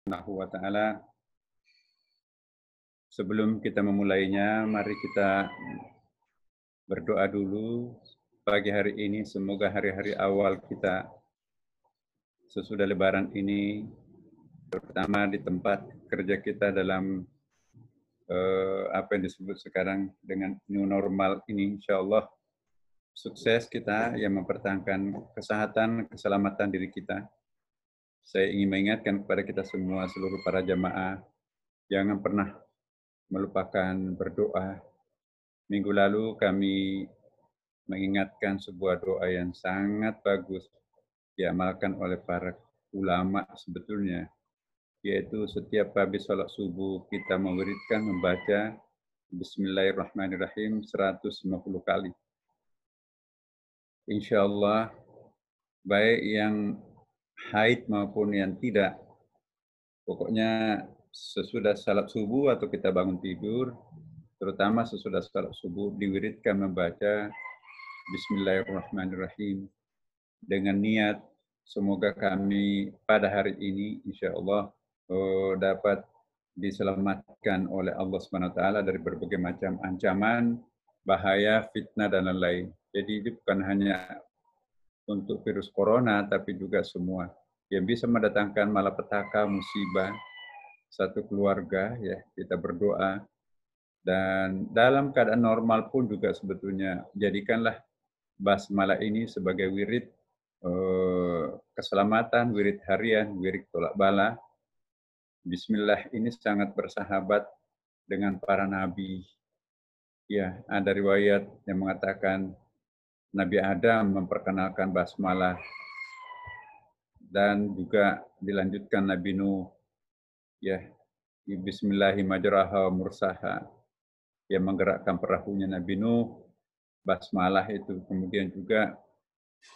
Subhanahu wa ta'ala. Sebelum kita memulainya, mari kita berdoa dulu. Pagi hari ini semoga hari-hari awal kita sesudah lebaran ini, terutama di tempat kerja kita dalam apa yang disebut sekarang dengan new normal ini, insya Allah sukses kita yang mempertahankan kesehatan, keselamatan diri kita. Saya ingin mengingatkan kepada kita semua, seluruh para jamaah, jangan pernah melupakan berdoa. Minggu lalu kami mengingatkan sebuah doa yang sangat bagus diamalkan oleh para ulama sebetulnya, yaitu setiap habis sholat subuh kita mewiridkan membaca Bismillahirrahmanirrahim 150 kali. Insya Allah, baik yang haid maupun yang tidak, pokoknya sesudah salat subuh atau kita bangun tidur, terutama sesudah salat subuh, diwiridkan membaca Bismillahirrahmanirrahim dengan niat semoga kami pada hari ini insya Allah dapat diselamatkan oleh Allah Subhanahu wa taala dari berbagai macam ancaman, bahaya, fitnah dan lain-lain. Jadi itu bukan hanya untuk virus corona tapi juga semua yang bisa mendatangkan malapetaka, musibah satu keluarga, ya kita berdoa. Dan dalam keadaan normal pun juga sebetulnya jadikanlah basmalah ini sebagai wirid keselamatan, wirid harian, wirid tolak bala. Bismillah ini sangat bersahabat dengan para nabi. Ya, ada riwayat yang mengatakan Nabi Adam memperkenalkan basmalah dan juga dilanjutkan Nabi Nuh. Ya, Bismillahirrahmanirrahim mursaha yang menggerakkan perahunya Nabi Nuh, basmalah itu. Kemudian juga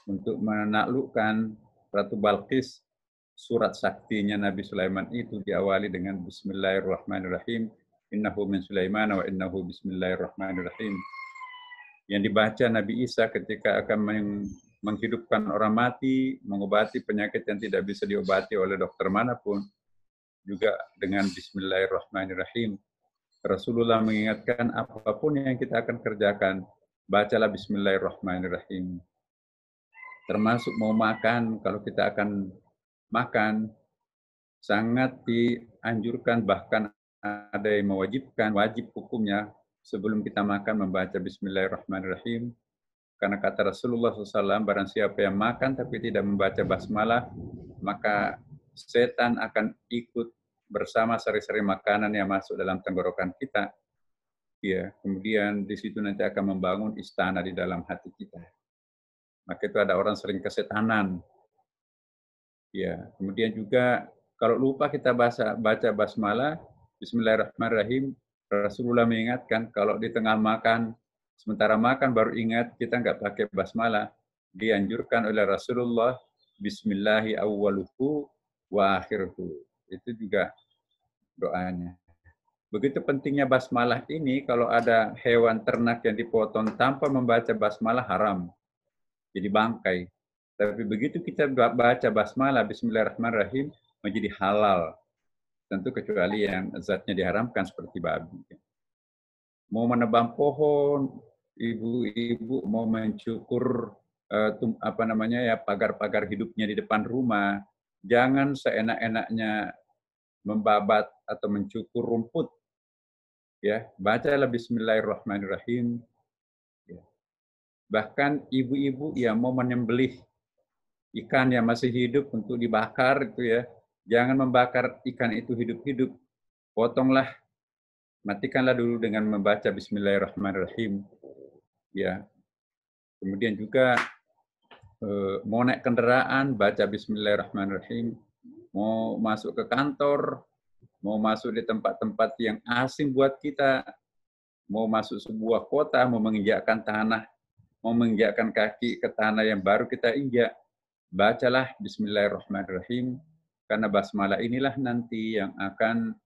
untuk menaklukkan Ratu Balqis, surat saktinya Nabi Sulaiman itu diawali dengan Bismillahirrahmanirrahim. Innahu min Sulaiman wa innahu bismillahirrahmanirrahim. Yang dibaca Nabi Isa ketika akan menghidupkan orang mati, mengobati penyakit yang tidak bisa diobati oleh dokter manapun, juga dengan Bismillahirrahmanirrahim. Rasulullah mengingatkan apapun yang kita akan kerjakan, bacalah Bismillahirrahmanirrahim. Termasuk mau makan, kalau kita akan makan, sangat dianjurkan, bahkan ada yang mewajibkan, wajib hukumnya sebelum kita makan membaca Bismillahirrahmanirrahim. Karena kata Rasulullah SAW, barang siapa yang makan tapi tidak membaca basmalah, maka setan akan ikut bersama sari-sari makanan yang masuk dalam tenggorokan kita. Ya, kemudian di situ nanti akan membangun istana di dalam hati kita. Maka itu ada orang sering kesetanan. Ya, kemudian juga kalau lupa kita baca basmalah, Bismillahirrahmanirrahim, Rasulullah mengingatkan kalau di tengah makan, sementara makan baru ingat kita nggak pakai basmalah, dianjurkan oleh Rasulullah, Bismillahi awwaluhu wa akhiruhu. Itu juga doanya. Begitu pentingnya basmalah ini, kalau ada hewan ternak yang dipotong tanpa membaca basmalah haram, jadi bangkai. Tapi begitu kita baca basmalah Bismillahirrahmanirrahim menjadi halal. Tentu kecuali yang zatnya diharamkan seperti babi. Mau menebang pohon, ibu-ibu mau mencukur pagar-pagar hidupnya di depan rumah, jangan seenak-enaknya membabat atau mencukur rumput. Ya, bacalah Bismillahirrahmanirrahim. Ya. Bahkan ibu-ibu yang mau menyembelih ikan yang masih hidup untuk dibakar itu ya, jangan membakar ikan itu hidup-hidup. Potonglah, matikanlah dulu dengan membaca Bismillahirrahmanirrahim. Ya. Kemudian juga mau naik kendaraan baca Bismillahirrahmanirrahim. Mau masuk ke kantor, mau masuk di tempat-tempat yang asing buat kita, mau masuk sebuah kota, mau menginjakkan tanah, mau menginjakkan kaki ke tanah yang baru kita injak, bacalah Bismillahirrahmanirrahim, karena basmalah inilah nanti yang akan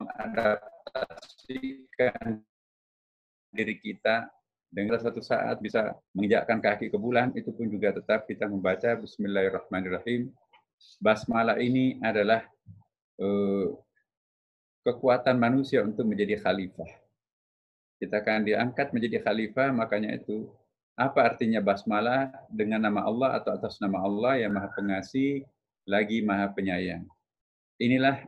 mengadaptasikan diri kita dengan satu saat bisa menginjakkan kaki ke bulan, itu pun juga tetap kita membaca Bismillahirrahmanirrahim. Basmalah ini adalah eh, kekuatan manusia untuk menjadi khalifah. Kita akan diangkat menjadi khalifah, makanya itu apa artinya basmalah? Dengan nama Allah atau atas nama Allah yang Maha Pengasih lagi Maha Penyayang. Inilah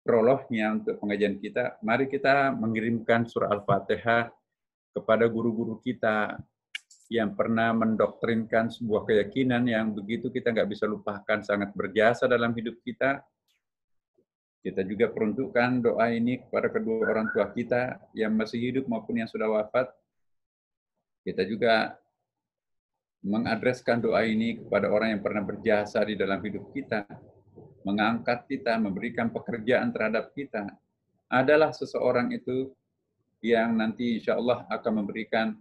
prolognya untuk pengajian kita. Mari kita mengirimkan surah Al-Fatihah kepada guru-guru kita yang pernah mendoktrinkan sebuah keyakinan yang begitu kita nggak bisa lupakan, sangat berjasa dalam hidup kita. Kita juga peruntukkan doa ini kepada kedua orang tua kita yang masih hidup maupun yang sudah wafat. Kita juga mengadreskan doa ini kepada orang yang pernah berjasa di dalam hidup kita, mengangkat kita, memberikan pekerjaan terhadap kita. Adalah seseorang itu yang nanti insya Allah akan memberikan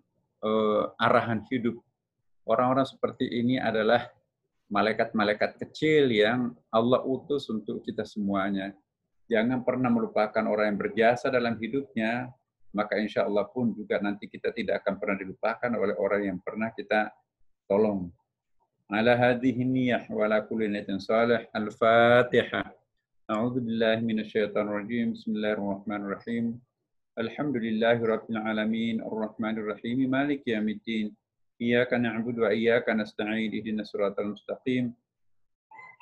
arahan hidup. Orang-orang seperti ini adalah malaikat-malaikat kecil yang Allah utus untuk kita semuanya. Jangan pernah melupakan orang yang berjasa dalam hidupnya, maka insya Allah pun juga nanti kita tidak akan pernah dilupakan oleh orang yang pernah kita tolong. Ala hadhihi niyyah wa ala kulli niyatin salih. Al-Fatihah. A'udzu billahi minasyaitonir rajim. Bismillahirrahmanirrahim. Alhamdulillahi rabbil alamin. Arrahmanir rahim. Maliki yaumiddin. Iyyaka na'budu wa iyyaka nasta'in. Ihdinas siratal mustaqim.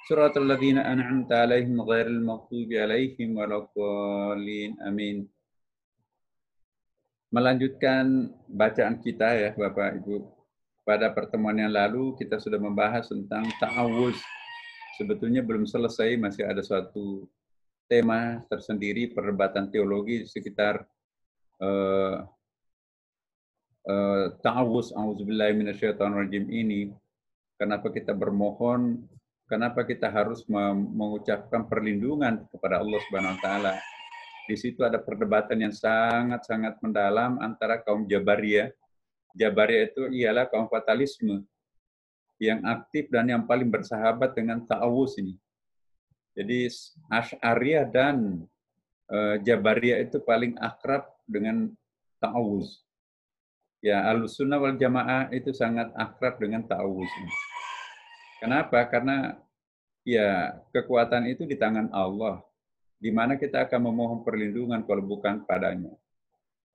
Suratul ladzina an'amta 'alaihim ghairil maghdubi 'alaihim waladdallin. Amin. Melanjutkan bacaan kita ya Bapak Ibu. Pada pertemuan yang lalu kita sudah membahas tentang ta'awuz. Sebetulnya belum selesai, masih ada suatu tema tersendiri perdebatan teologi sekitar ta'awuz, a'udzubillahi minasyaitonirrajim ini. Kenapa kita bermohon, kenapa kita harus mengucapkan perlindungan kepada Allah Subhanahu wa taala. Di situ ada perdebatan yang sangat-sangat mendalam antara kaum Jabariyah. Jabariyah itu ialah kaum fatalisme yang aktif dan yang paling bersahabat dengan ta'awuz ini. Jadi Asy'ariyah dan Jabariyah itu paling akrab dengan ta'awuz. Ya, Ahlussunnah wal Jamaah itu sangat akrab dengan ta'awuz ini. Kenapa? Karena ya kekuatan itu di tangan Allah, di mana kita akan memohon perlindungan kalau bukan padanya.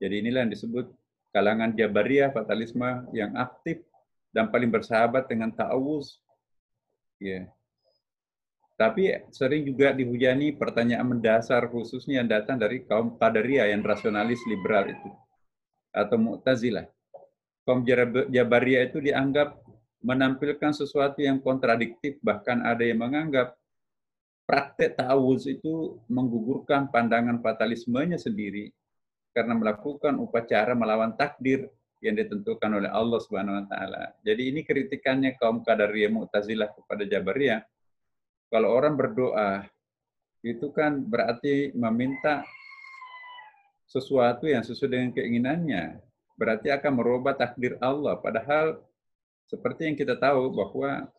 Jadi inilah yang disebut kalangan Jabariyah, fatalisme yang aktif dan paling bersahabat dengan ta'awuz. Ya. Tapi sering juga dihujani pertanyaan mendasar khususnya yang datang dari kaum Qadariyah yang rasionalis liberal itu, atau Mu'tazilah. Kaum Jabariyah itu dianggap menampilkan sesuatu yang kontradiktif, bahkan ada yang menganggap praktek ta'awuz itu menggugurkan pandangan fatalismenya sendiri karena melakukan upacara melawan takdir yang ditentukan oleh Allah Subhanahu wa taala. Jadi ini kritikannya kaum Qadariyah Mu'tazilah kepada Jabariyah. Kalau orang berdoa itu kan berarti meminta sesuatu yang sesuai dengan keinginannya. Berarti akan merubah takdir Allah. Padahal seperti yang kita tahu bahwa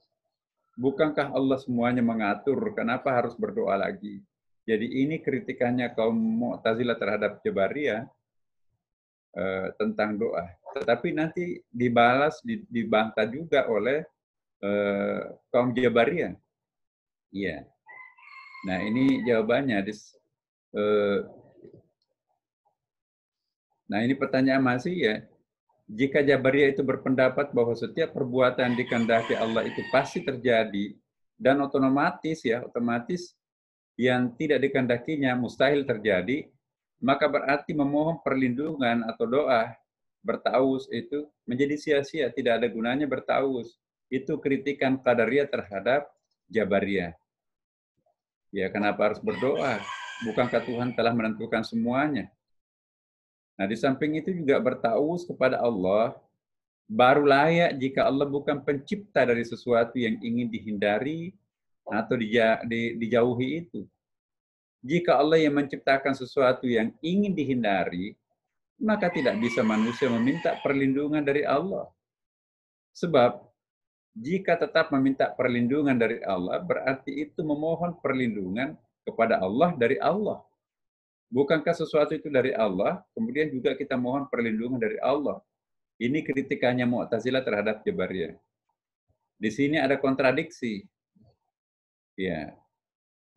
bukankah Allah semuanya mengatur, kenapa harus berdoa lagi? Jadi ini kritikannya kaum Mu'tazilah terhadap Jabariyah tentang doa. Tetapi nanti dibalas, dibantah juga oleh kaum Jabariyah. Iya. Nah ini jawabannya. Nah ini pertanyaan masih ya. Jika Jabariyah itu berpendapat bahwa setiap perbuatan dikehendaki Allah itu pasti terjadi dan otomatis yang tidak dikehendakinya mustahil terjadi, maka berarti memohon perlindungan atau doa bertaus itu menjadi sia-sia, tidak ada gunanya bertaus. Itu kritikan Qadariyah terhadap Jabariyah. Ya kenapa harus berdoa? Bukankah Tuhan telah menentukan semuanya? Nah, di samping itu juga bertaus kepada Allah baru layak jika Allah bukan pencipta dari sesuatu yang ingin dihindari atau dijauhi itu. Jika Allah yang menciptakan sesuatu yang ingin dihindari, maka tidak bisa manusia meminta perlindungan dari Allah. Sebab jika tetap meminta perlindungan dari Allah, berarti itu memohon perlindungan kepada Allah dari Allah. Bukankah sesuatu itu dari Allah, kemudian juga kita mohon perlindungan dari Allah. Ini kritikannya Mu'tazilah terhadap Jabariyah. Di sini ada kontradiksi. Ya.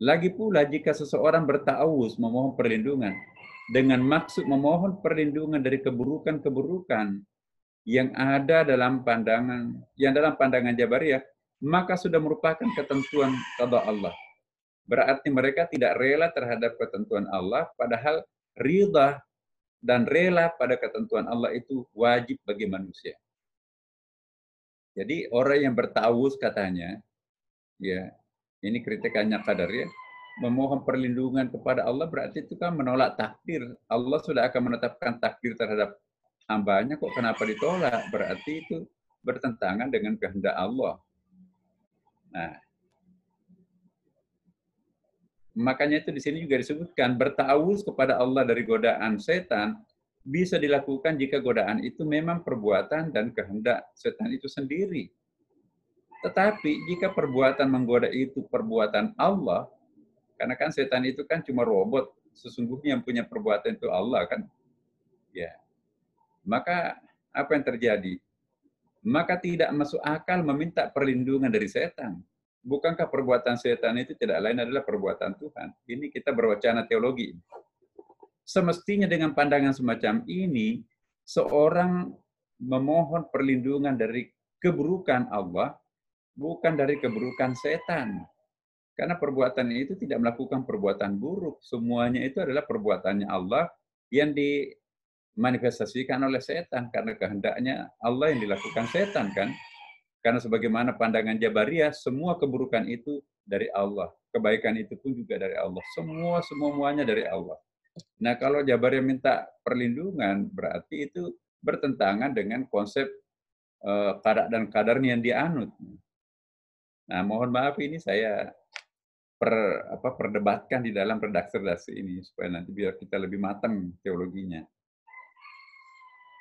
Lagi pula jika seseorang bertawuz memohon perlindungan dengan maksud memohon perlindungan dari keburukan-keburukan yang ada dalam pandangan Jabariyah, maka sudah merupakan ketentuan qada Allah. Berarti mereka tidak rela terhadap ketentuan Allah, padahal ridha dan rela pada ketentuan Allah itu wajib bagi manusia. Jadi orang yang bertawuz katanya, ya, ini kritikannya Qadariyah, memohon perlindungan kepada Allah berarti itu kan menolak takdir. Allah sudah akan menetapkan takdir terhadap hambanya, kok kenapa ditolak? Berarti itu bertentangan dengan kehendak Allah. Nah, makanya itu di sini juga disebutkan bertawuz kepada Allah dari godaan setan bisa dilakukan jika godaan itu memang perbuatan dan kehendak setan itu sendiri. Tetapi jika perbuatan menggoda itu perbuatan Allah, karena kan setan itu kan cuma robot, sesungguhnya yang punya perbuatan itu Allah kan. Ya. Maka apa yang terjadi? Maka tidak masuk akal meminta perlindungan dari setan. Bukankah perbuatan setan itu tidak lain adalah perbuatan Tuhan? Ini kita berwacana teologi. Semestinya dengan pandangan semacam ini, seorang memohon perlindungan dari keburukan Allah, bukan dari keburukan setan. Karena perbuatan itu tidak melakukan perbuatan buruk. Semuanya itu adalah perbuatannya Allah yang dimanifestasikan oleh setan. Karena kehendaknya Allah yang dilakukan setan kan. Karena sebagaimana pandangan Jabariyah, semua keburukan itu dari Allah. Kebaikan itu pun juga dari Allah. Semuanya dari Allah. Nah, kalau Jabariyah minta perlindungan, berarti itu bertentangan dengan konsep qada dan qadarnya yang dianut. Nah, mohon maaf ini saya perdebatkan di dalam redaksi ini supaya nanti biar kita lebih matang teologinya.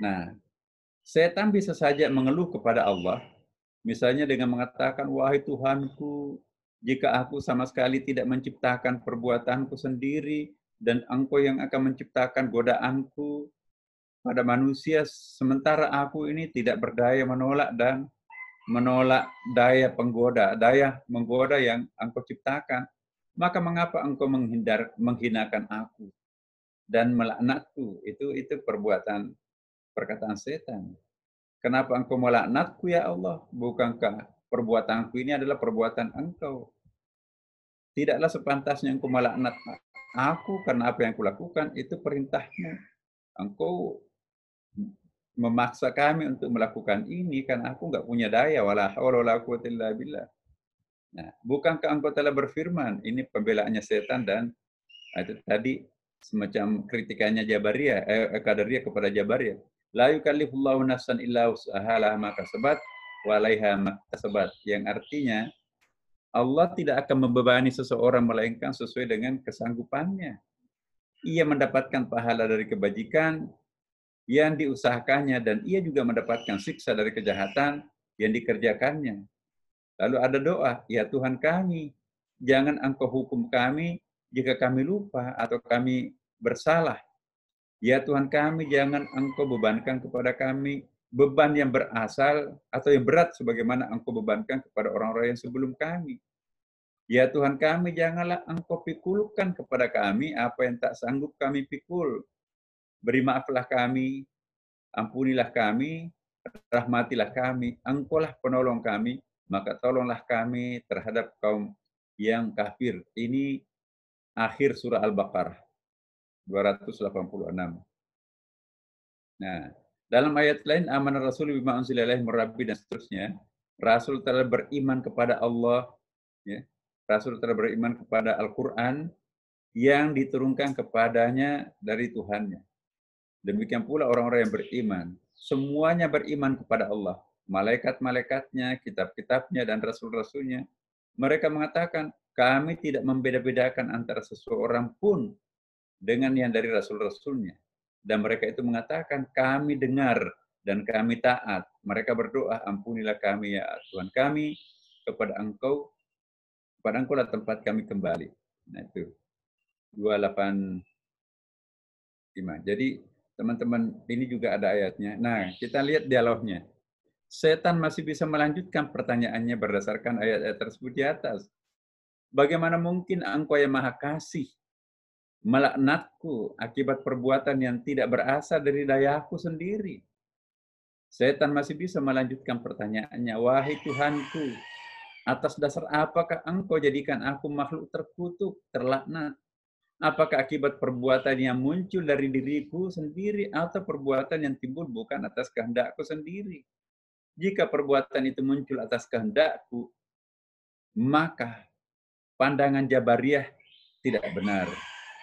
Nah, setan bisa saja mengeluh kepada Allah, misalnya dengan mengatakan, wahai Tuhanku, jika aku sama sekali tidak menciptakan perbuatanku sendiri, dan Engkau yang akan menciptakan godaanku pada manusia, sementara aku ini tidak berdaya menolak dan menolak daya menggoda yang Engkau ciptakan, maka mengapa Engkau menghinakan aku dan melaknatku? Itu perkataan setan. Kenapa Engkau melaknatku ya Allah? Bukankah perbuatanku ini adalah perbuatan Engkau? Tidaklah sepantasnya Engkau melaknat aku karena apa yang kulakukan, itu perintahmu. Engkau memaksa kami untuk melakukan ini karena aku nggak punya daya, wala haula wala quwwata illa billah. Nah, bukankah Engkau telah berfirman, ini pembelaannya setan dan itu tadi semacam kritikannya Qadariyah kepada Jabariyah. La yukallifullahu nafsan illa wus'aha laha ma kasabat wa 'alaiha ma kasabat. Yang artinya Allah tidak akan membebani seseorang melainkan sesuai dengan kesanggupannya. Ia mendapatkan pahala dari kebajikan yang diusahakannya dan ia juga mendapatkan siksa dari kejahatan yang dikerjakannya. Lalu ada doa, ya Tuhan kami, jangan Engkau hukum kami jika kami lupa atau kami bersalah. Ya Tuhan kami, jangan Engkau bebankan kepada kami beban yang berasal atau yang berat sebagaimana Engkau bebankan kepada orang-orang yang sebelum kami. Ya Tuhan kami, janganlah Engkau pikulkan kepada kami apa yang tak sanggup kami pikul. Beri maaflah kami, ampunilah kami, rahmatilah kami, Engkaulah penolong kami, maka tolonglah kami terhadap kaum yang kafir. Ini akhir surah Al-Baqarah 286. Nah, dalam ayat lain amanah Rasul bima unzila ilaihi mir rabbi dan seterusnya, Rasul telah beriman kepada Allah, ya. Rasul telah beriman kepada Al-Qur'an yang diturunkan kepadanya dari Tuhannya. Demikian pula orang-orang yang beriman. Semuanya beriman kepada Allah. Malaikat-malaikatnya, kitab-kitabnya, dan rasul-rasulnya. Mereka mengatakan, kami tidak membeda-bedakan antara seseorang pun dengan yang dari rasul-rasulnya. Dan mereka itu mengatakan, kami dengar dan kami taat. Mereka berdoa, ampunilah kami ya Tuhan kami, kepada Engkau lah tempat kami kembali. Nah itu 28 Jadi teman-teman ini juga ada ayatnya. Nah, kita lihat dialognya. Setan masih bisa melanjutkan pertanyaannya berdasarkan ayat-ayat tersebut di atas. Bagaimana mungkin engkau yang maha kasih melaknatku akibat perbuatan yang tidak berasal dari dayaku sendiri? Setan masih bisa melanjutkan pertanyaannya. Wahai Tuhanku, atas dasar apakah engkau jadikan aku makhluk terkutuk, terlaknat? Apakah akibat perbuatan yang muncul dari diriku sendiri atau perbuatan yang timbul bukan atas kehendakku sendiri? Jika perbuatan itu muncul atas kehendakku, maka pandangan Jabariyah tidak benar.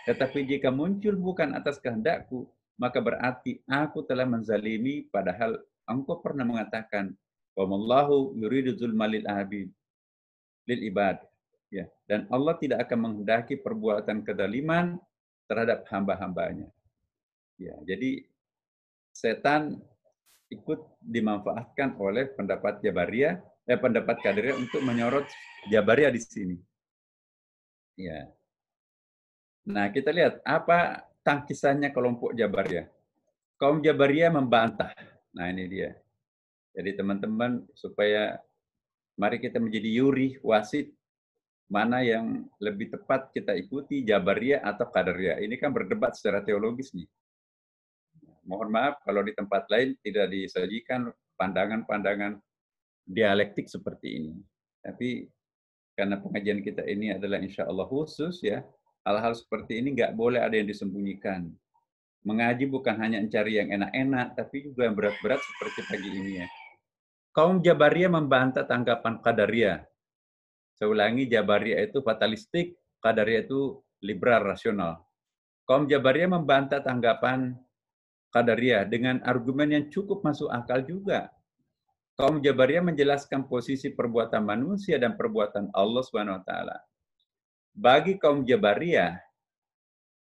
Tetapi jika muncul bukan atas kehendakku, maka berarti aku telah menzalimi, padahal engkau pernah mengatakan, "Wallahu yuridu zulma lil abid, lil ibad." Ya, dan Allah tidak akan menghendaki perbuatan kezaliman terhadap hamba-hambanya. Ya, jadi setan ikut dimanfaatkan oleh pendapat Jabariyah, pendapat Qadariyah untuk menyorot Jabariyah di sini. Ya. Nah, kita lihat apa tangkisannya kelompok Jabariyah. Kaum Jabariyah membantah. Nah, ini dia. Jadi teman-teman, supaya mari kita menjadi yuri, wasit, mana yang lebih tepat kita ikuti, Jabariyah atau Qadariyah. Ini kan berdebat secara teologis nih. Mohon maaf kalau di tempat lain tidak disajikan pandangan-pandangan dialektik seperti ini. Tapi karena pengajian kita ini adalah insya Allah khusus ya, hal-hal seperti ini nggak boleh ada yang disembunyikan. Mengaji bukan hanya mencari yang enak-enak, tapi juga yang berat-berat seperti pagi ini ya. Kaum Jabariyah membantah tanggapan Qadariyah. Saya ulangi, Jabariyah itu fatalistik, Qadariyah itu liberal rasional. Kaum Jabariyah membantah tanggapan Qadariyah dengan argumen yang cukup masuk akal juga. Kaum Jabariyah menjelaskan posisi perbuatan manusia dan perbuatan Allah Subhanahu wa taala. Bagi kaum Jabariyah,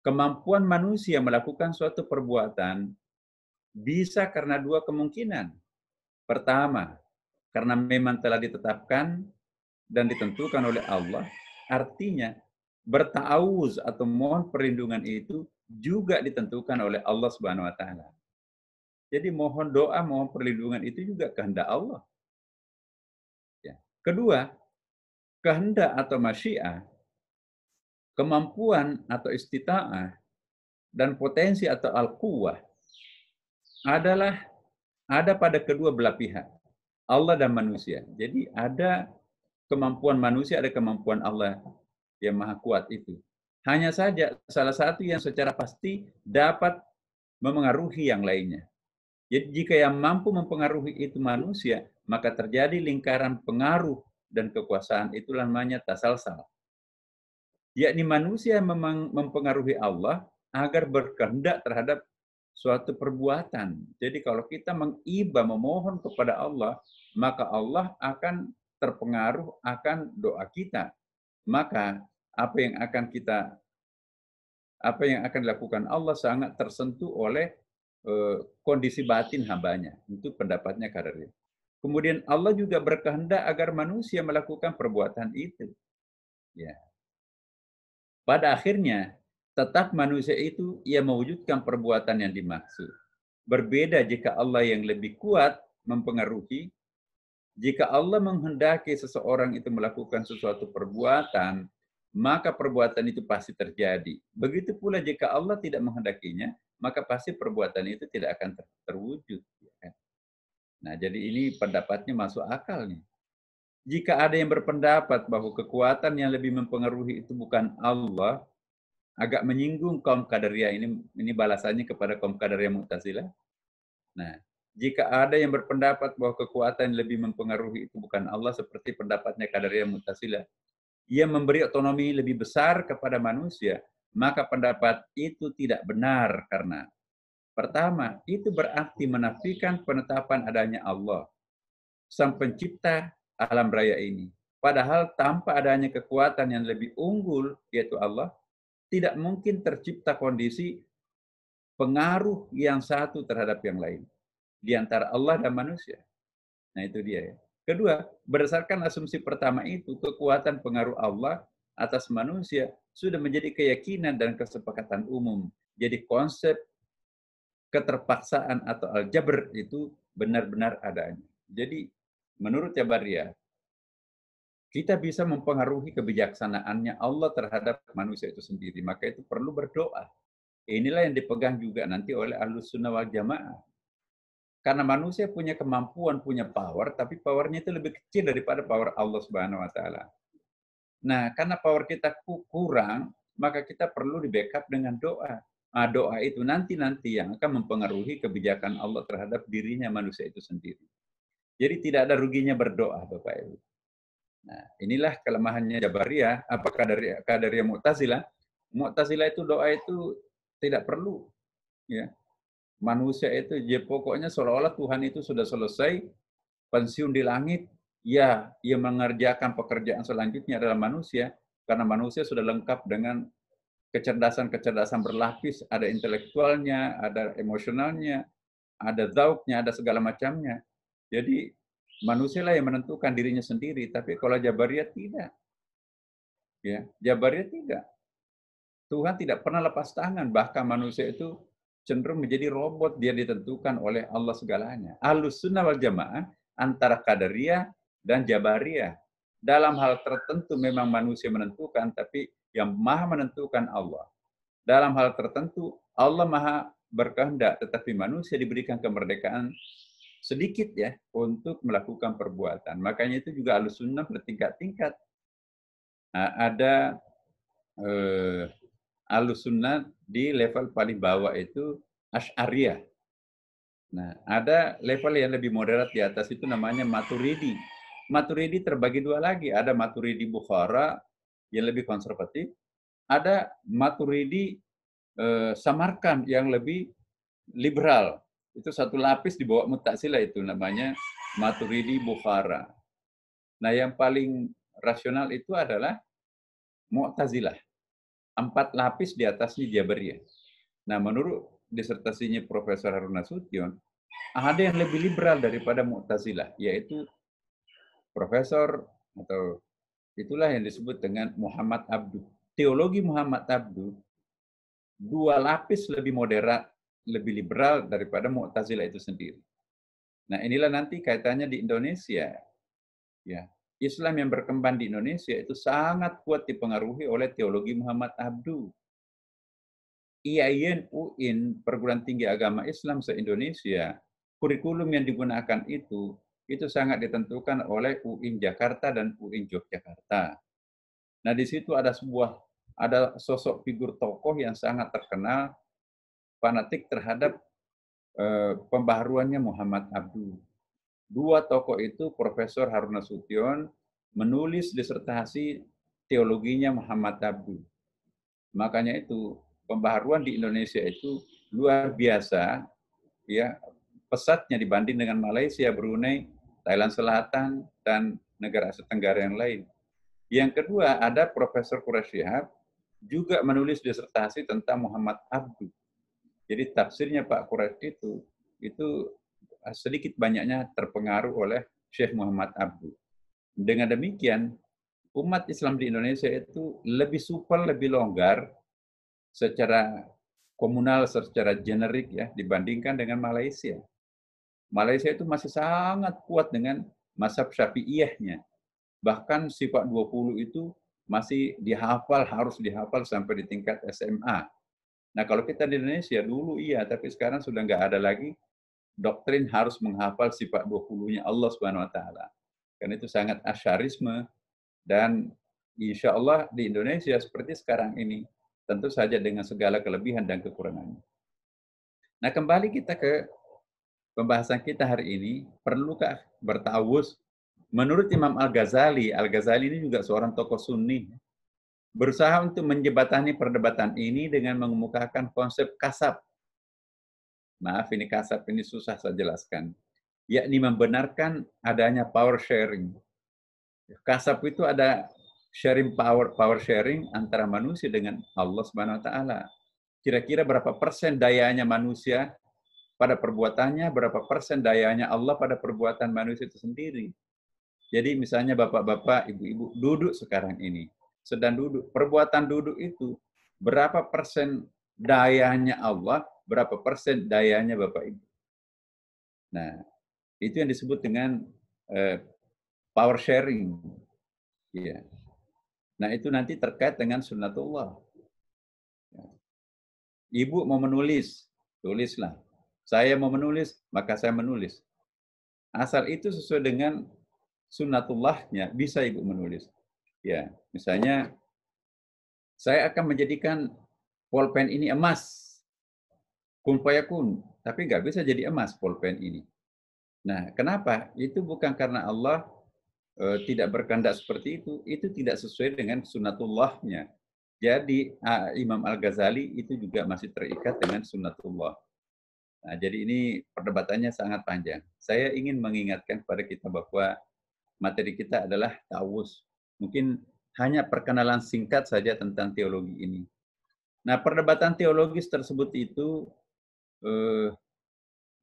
kemampuan manusia melakukan suatu perbuatan bisa karena dua kemungkinan. Pertama, karena memang telah ditetapkan dan ditentukan oleh Allah, artinya berta'awuz atau mohon perlindungan itu juga ditentukan oleh Allah Subhanahu wa taala. Jadi mohon doa, mohon perlindungan itu juga kehendak Allah. Ya. Kedua, kehendak atau masyiah, kemampuan atau istita'ah, dan potensi atau al-quwah adalah ada pada kedua belah pihak, Allah dan manusia. Jadi ada kemampuan manusia, ada kemampuan Allah yang maha kuat itu. Hanya saja salah satu yang secara pasti dapat memengaruhi yang lainnya. Jadi jika yang mampu mempengaruhi itu manusia, maka terjadi lingkaran pengaruh dan kekuasaan, itulah namanya tasalsal. Yakni manusia memang mempengaruhi Allah agar berkehendak terhadap suatu perbuatan. Jadi kalau kita mengiba, memohon kepada Allah, maka Allah akan terpengaruh akan doa kita. Maka apa yang akan dilakukan Allah sangat tersentuh oleh kondisi batin hambanya. Itu pendapatnya Qadariyah. Kemudian Allah juga berkehendak agar manusia melakukan perbuatan itu. Ya. Pada akhirnya, tetap manusia itu ia mewujudkan perbuatan yang dimaksud. Berbeda jika Allah yang lebih kuat mempengaruhi, jika Allah menghendaki seseorang itu melakukan sesuatu perbuatan, maka perbuatan itu pasti terjadi. Begitu pula jika Allah tidak menghendakinya, maka pasti perbuatan itu tidak akan terwujud. Nah, jadi ini pendapatnya masuk akal nih. Jika ada yang berpendapat bahwa kekuatan yang lebih mempengaruhi itu bukan Allah, agak menyinggung kaum Qadariyah ini balasannya kepada kaum Qadariyah Mu'tazilah. Nah, jika ada yang berpendapat bahwa kekuatan yang lebih mempengaruhi itu bukan Allah seperti pendapatnya Qadariyah Mu'tazilah, ia memberi otonomi lebih besar kepada manusia, maka pendapat itu tidak benar karena pertama, itu berarti menafikan penetapan adanya Allah, sang pencipta alam raya ini. Padahal tanpa adanya kekuatan yang lebih unggul, yaitu Allah, tidak mungkin tercipta kondisi pengaruh yang satu terhadap yang lain di antara Allah dan manusia. Nah, itu dia ya. Kedua, berdasarkan asumsi pertama itu, kekuatan pengaruh Allah atas manusia sudah menjadi keyakinan dan kesepakatan umum. Jadi konsep keterpaksaan atau al-jabr itu benar-benar adanya. Jadi menurut Jabariyah, kita bisa mempengaruhi kebijaksanaannya Allah terhadap manusia itu sendiri. Maka itu perlu berdoa. Inilah yang dipegang juga nanti oleh Ahlus Sunnah wal Jamaah. Karena manusia punya kemampuan, punya power, tapi powernya itu lebih kecil daripada power Allah Subhanahu wa taala. Nah, karena power kita kurang, maka kita perlu di-backup dengan doa. Nah, doa itu nanti yang akan mempengaruhi kebijakan Allah terhadap dirinya manusia itu sendiri. Jadi tidak ada ruginya berdoa, Bapak Ibu. Nah, inilah kelemahannya Jabariyah, apakah dari Qadariyah Mu'tazilah. Mu'tazilah itu doa itu tidak perlu, ya. Manusia itu ya pokoknya seolah-olah Tuhan itu sudah selesai pensiun di langit, ya ia mengerjakan pekerjaan selanjutnya adalah manusia, karena manusia sudah lengkap dengan kecerdasan-kecerdasan berlapis, ada intelektualnya, ada emosionalnya, ada zauknya, ada segala macamnya. Jadi manusia lah yang menentukan dirinya sendiri, tapi kalau Jabariyah tidak. Ya, Jabariyah tidak. Tuhan tidak pernah lepas tangan, bahkan manusia itu cenderung menjadi robot, dia ditentukan oleh Allah segalanya. Ahlus Sunnah wal Jamaah antara Qadariyah dan Jabariyah. Dalam hal tertentu memang manusia menentukan, tapi yang maha menentukan Allah. Dalam hal tertentu Allah maha berkehendak, tetapi manusia diberikan kemerdekaan sedikit ya untuk melakukan perbuatan. Makanya itu juga Ahlus Sunnah bertingkat-tingkat. Nah, ada Ahlussunnah di level paling bawah itu Asy'ariyah. Nah, ada level yang lebih moderat di atas itu namanya Maturidi. Maturidi terbagi dua lagi, ada Maturidi Bukhara yang lebih konservatif, ada Maturidi Samarkand yang lebih liberal. Itu satu lapis di bawah Mu'tazilah itu namanya Maturidi Bukhara. Nah, yang paling rasional itu adalah Mu'tazilah. 4 lapis di atasnya Jabariyah. Nah, menurut disertasinya Profesor Harun Nasution, ada yang lebih liberal daripada Mu'tazilah, yaitu Profesor atau itulah yang disebut dengan Muhammad Abduh. Teologi Muhammad Abduh 2 lapis lebih moderat, lebih liberal daripada Mu'tazilah itu sendiri. Nah, inilah nanti kaitannya di Indonesia. Ya, Islam yang berkembang di Indonesia itu sangat kuat dipengaruhi oleh teologi Muhammad Abduh. IAIN UIN, Perguruan Tinggi Agama Islam se-Indonesia, kurikulum yang digunakan itu sangat ditentukan oleh UIN Jakarta dan UIN Yogyakarta. Nah, di situ ada sosok figur tokoh yang sangat terkenal, fanatik terhadap pembaharuannya Muhammad Abduh. 2 tokoh itu, Profesor Harun Nasution, menulis disertasi teologinya Muhammad Abduh. Makanya itu pembaharuan di Indonesia itu luar biasa, ya, pesatnya dibanding dengan Malaysia, Brunei, Thailand Selatan, dan negara Asia Tenggara yang lain. Yang kedua, ada Profesor Quraish Shihab juga menulis disertasi tentang Muhammad Abduh. Jadi tafsirnya Pak Quraish itu sedikit banyaknya terpengaruh oleh Syekh Muhammad Abduh. Dengan demikian, umat Islam di Indonesia itu lebih supel, lebih longgar secara komunal, secara generik ya, dibandingkan dengan Malaysia. Malaysia itu masih sangat kuat dengan mazhab Syafi'iyahnya. Bahkan sifat 20 itu masih dihafal, harus dihafal sampai di tingkat SMA. Nah, kalau kita di Indonesia dulu iya, tapi sekarang sudah nggak ada lagi doktrin harus menghafal sifat 20-nya Allah Subhanahu wa taala. Karena itu sangat asyarisme, dan insya Allah di Indonesia seperti sekarang ini, tentu saja dengan segala kelebihan dan kekurangannya. Nah, kembali kita ke pembahasan kita hari ini, perlukah bertawus? Menurut Imam Al-Ghazali ini juga seorang tokoh Sunni, berusaha untuk menjembatani perdebatan ini dengan mengemukakan konsep kasab. Maaf, ini kasab ini susah saya jelaskan. Yakni membenarkan adanya power sharing. Kasab itu ada power sharing antara manusia dengan Allah Subhanahu wa taala. Kira-kira berapa persen dayanya manusia pada perbuatannya, berapa persen dayanya Allah pada perbuatan manusia itu sendiri. Jadi misalnya bapak-bapak, ibu-ibu duduk sekarang ini, sedang duduk. Perbuatan duduk itu berapa persen dayanya Allah, berapa persen dayanya Bapak Ibu. Nah, itu yang disebut dengan power sharing. Ya. Nah, itu nanti terkait dengan sunnatullah. Ibu mau menulis, tulislah. Saya mau menulis, maka saya menulis. Asal itu sesuai dengan sunnatullahnya, bisa Ibu menulis. Ya, misalnya saya akan menjadikan pulpen ini emas. Kun fayakun, tapi nggak bisa jadi emas pulpen ini. Nah, kenapa? Itu bukan karena Allah tidak berkehendak seperti itu tidak sesuai dengan sunnatullahnya. Jadi Imam Al-Ghazali itu juga masih terikat dengan sunnatullah. Nah, jadi ini perdebatannya sangat panjang. Saya ingin mengingatkan kepada kita bahwa materi kita adalah ta'awuz. Mungkin hanya perkenalan singkat saja tentang teologi ini. Nah, perdebatan teologis tersebut itu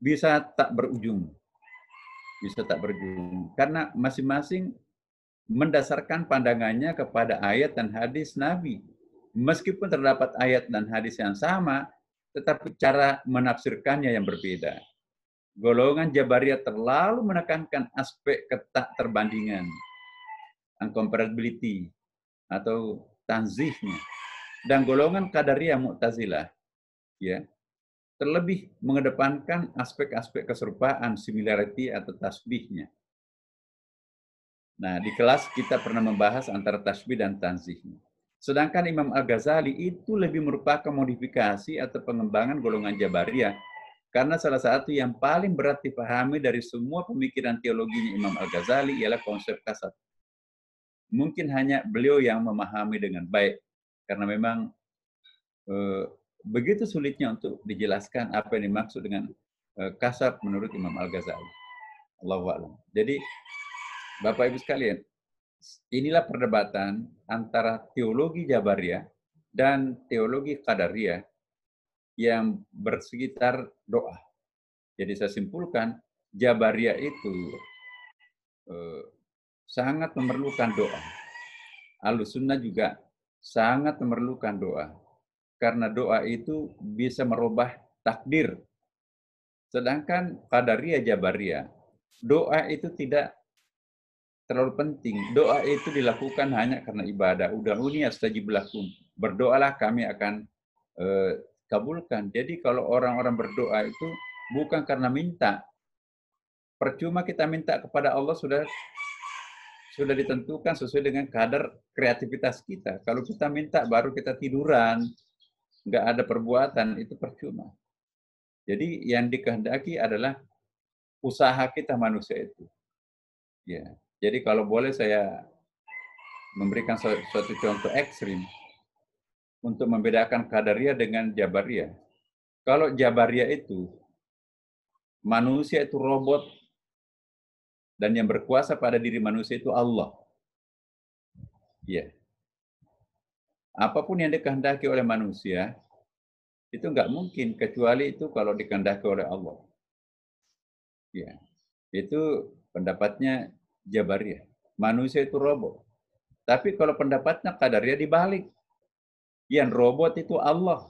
bisa tak berujung. Bisa tak berujung. Karena masing-masing mendasarkan pandangannya kepada ayat dan hadis Nabi. Meskipun terdapat ayat dan hadis yang sama, tetapi cara menafsirkannya yang berbeda. Golongan Jabariyah terlalu menekankan aspek ketak terbandingan, uncomparability, atau tanzihnya. Dan golongan Qadariyah Mu'tazilah, ya, terlebih mengedepankan aspek-aspek keserupaan, similarity atau tasbihnya. Nah, di kelas kita pernah membahas antara tasbih dan tanzihnya. Sedangkan Imam Al-Ghazali itu lebih merupakan modifikasi atau pengembangan golongan Jabariyah, karena salah satu yang paling berat dipahami dari semua pemikiran teologinya Imam Al-Ghazali ialah konsep kasat. Mungkin hanya beliau yang memahami dengan baik, karena memang begitu sulitnya untuk dijelaskan apa yang dimaksud dengan kasat menurut Imam Al-Ghazali. Allahu a'lam. Jadi Bapak Ibu sekalian, inilah perdebatan antara teologi Jabariyah dan teologi Qadariyah yang bersekitar doa. Jadi saya simpulkan, Jabariyah itu sangat memerlukan doa. Ahlussunnah juga sangat memerlukan doa. Karena doa itu bisa merubah takdir. Sedangkan Qadariyah Jabariyah, doa itu tidak terlalu penting. Doa itu dilakukan hanya karena ibadah. Udahuni astajib lakum. Berdoalah kami akan kabulkan. Jadi kalau orang-orang berdoa itu bukan karena minta. Percuma kita minta kepada Allah sudah ditentukan sesuai dengan kadar kreativitas kita. Kalau kita minta baru kita tiduran, nggak ada perbuatan, itu percuma. Jadi yang dikehendaki adalah usaha kita manusia itu. Ya. Jadi kalau boleh saya memberikan suatu contoh ekstrim untuk membedakan Qadariyah dengan Jabariyah. Kalau Jabariyah itu manusia itu robot dan yang berkuasa pada diri manusia itu Allah. Ya. Apapun yang dikehendaki oleh manusia itu nggak mungkin kecuali itu kalau dikehendaki oleh Allah. Ya. Itu pendapatnya Jabariyah. Manusia itu robot. Tapi kalau pendapatnya Qadariyah dibalik. Yang robot itu Allah.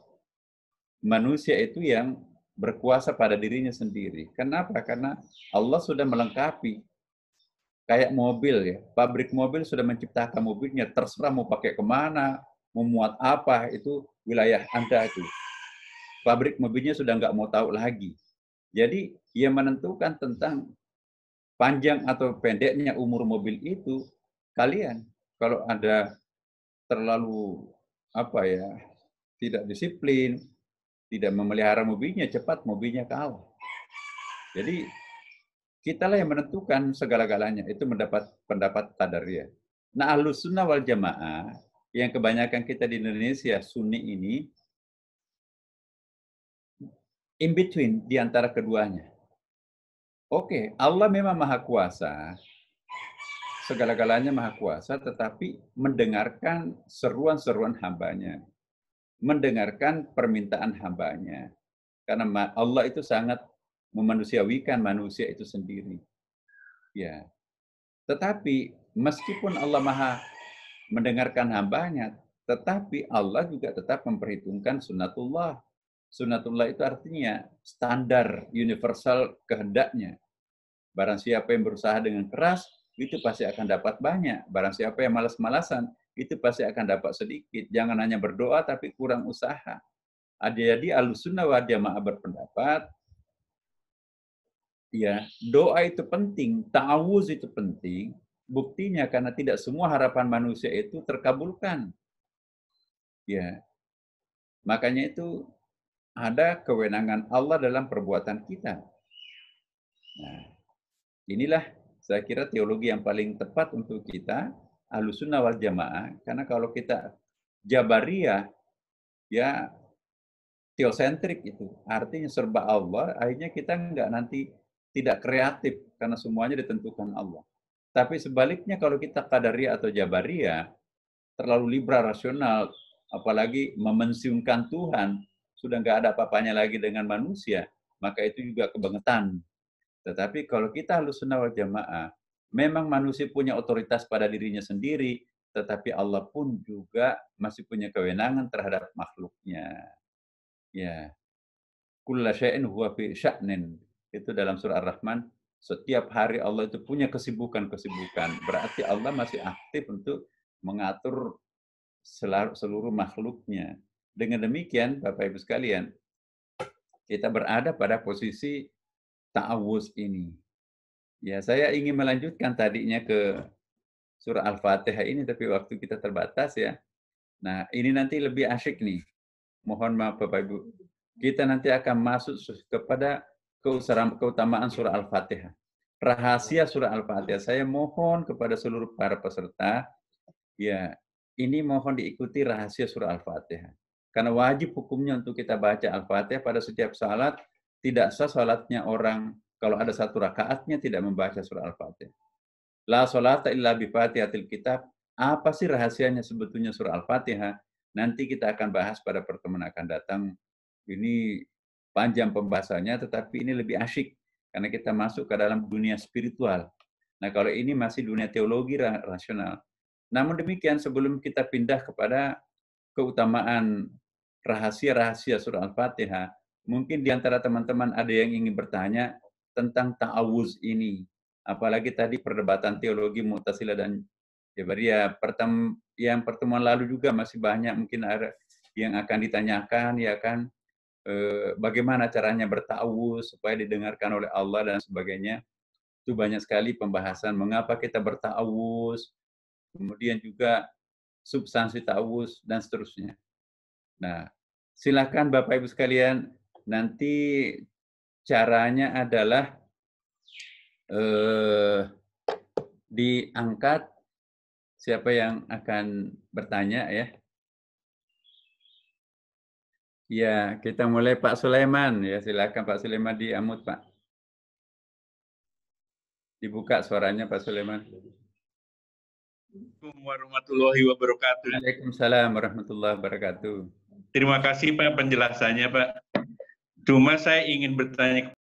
Manusia itu yang berkuasa pada dirinya sendiri. Kenapa? Karena Allah sudah melengkapi. Kayak mobil ya. Pabrik mobil sudah menciptakan mobilnya. Terserah mau pakai kemana, mau muat apa, itu wilayah Anda itu. Pabrik mobilnya sudah nggak mau tahu lagi. Jadi yang menentukan tentang panjang atau pendeknya umur mobil itu kalian. Kalau ada terlalu tidak disiplin, tidak memelihara mobilnya, cepat mobilnya kalah. Jadi kitalah yang menentukan segala-galanya. Itu mendapat pendapat Qadariyah. Nah, Ahlussunnah wal Jamaah yang kebanyakan kita di Indonesia Sunni ini in between di antara keduanya. Oke, Allah memang maha kuasa, segala-galanya maha kuasa, tetapi mendengarkan seruan-seruan hambanya, mendengarkan permintaan hambanya. Karena Allah itu sangat memanusiawikan manusia itu sendiri. Ya. Tetapi meskipun Allah maha mendengarkan hambanya, tetapi Allah juga tetap memperhitungkan sunnatullah. Sunnatullah itu artinya standar universal kehendaknya. Barang siapa yang berusaha dengan keras, itu pasti akan dapat banyak. Barang siapa yang malas-malasan, itu pasti akan dapat sedikit. Jangan hanya berdoa tapi kurang usaha. Jadi Ahlussunnah wal Jamaah berpendapat, ya, doa itu penting, ta'awuz itu penting. Buktinya karena tidak semua harapan manusia itu terkabulkan. Ya, makanya itu ada kewenangan Allah dalam perbuatan kita. Nah, inilah saya kira teologi yang paling tepat untuk kita, Ahlussunnah wal Jamaah. Karena kalau kita Jabariyah, ya teosentrik itu. Artinya serba Allah, akhirnya kita nggak nanti tidak kreatif karena semuanya ditentukan Allah. Tapi sebaliknya kalau kita Qadariyah atau Jabariyah, terlalu liberal rasional, apalagi memensiunkan Tuhan, sudah nggak ada apa-apanya lagi dengan manusia, maka itu juga kebangetan. Tetapi kalau kita Ahlussunnah wal Jamaah, memang manusia punya otoritas pada dirinya sendiri, tetapi Allah pun juga masih punya kewenangan terhadap makhluknya. Ya, kulla syai'in huwa fi sya'nin. Itu dalam surah Ar-Rahman, setiap hari Allah itu punya kesibukan-kesibukan. Berarti Allah masih aktif untuk mengatur seluruh makhluknya. Dengan demikian, Bapak Ibu sekalian, kita berada pada posisi ta'awuz ini. Ya, saya ingin melanjutkan tadinya ke surah Al-Fatihah ini, tapi waktu kita terbatas ya. Nah, ini nanti lebih asyik nih. Mohon maaf Bapak Ibu. Kita nanti akan masuk kepada keutamaan surah Al-Fatihah. Rahasia surah Al-Fatihah. Saya mohon kepada seluruh para peserta, ya, ini mohon diikuti rahasia surah Al-Fatihah. Karena wajib hukumnya untuk kita baca Al-Fatihah pada setiap salat. Tidak sah salatnya orang kalau ada satu rakaatnya tidak membaca surah Al-Fatihah. La sholata illa bi Fatihatil Kitab. Apa sih rahasianya sebetulnya surah Al-Fatihah? Nanti kita akan bahas pada pertemuan akan datang. Ini panjang pembahasannya, tetapi ini lebih asyik karena kita masuk ke dalam dunia spiritual. Nah, kalau ini masih dunia teologi rasional. Namun demikian, sebelum kita pindah kepada keutamaan rahasia-rahasia surah Al-Fatihah, mungkin di antara teman-teman ada yang ingin bertanya tentang ta'awuz ini. Apalagi tadi perdebatan teologi Mu'tazilah dan Jabariyah. Yang pertemuan lalu juga masih banyak mungkin ada yang akan ditanyakan, ya kan, bagaimana caranya berta'awuz supaya didengarkan oleh Allah dan sebagainya. Itu banyak sekali pembahasan mengapa kita berta'awuz, kemudian juga substansi ta'awuz dan seterusnya. Nah, silakan Bapak Ibu sekalian, nanti caranya adalah diangkat siapa yang akan bertanya ya. Ya, kita mulai Pak Sulaiman ya, silakan Pak Sulaiman di-unmute Pak. Dibuka suaranya Pak Sulaiman. Assalamualaikum warahmatullahi wabarakatuh. Waalaikumsalam warahmatullahi wabarakatuh. Terima kasih Pak penjelasannya Pak. Cuma saya ingin bertanya